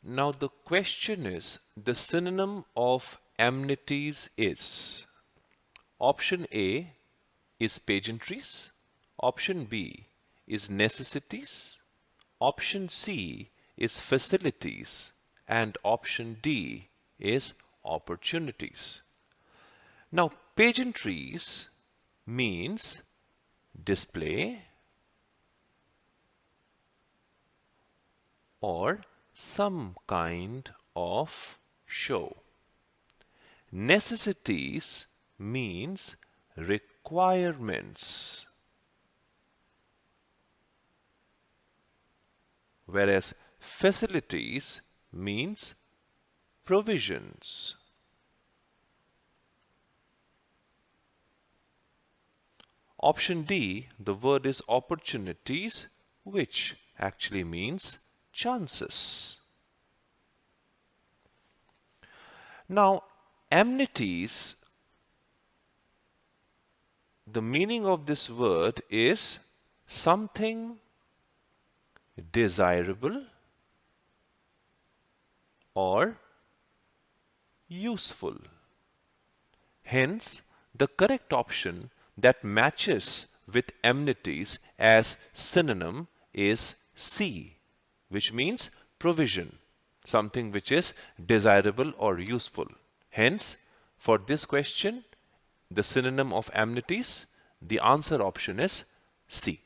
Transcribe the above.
Now the question is, the synonym of amenities is: option A is pageantries, option B is necessities, option C is facilities, and option D is opportunities. Now pageantries means display or some kind of show. Necessities means requirements, whereas facilities means provisions. Option D, the word is opportunities, which actually means chances. Now, amenities, the meaning of this word is something desirable or useful. Hence, the correct option that matches with amenities as synonym is C, which means provision, something which is desirable or useful. Hence, for this question, the synonym of amenities, the answer option is C.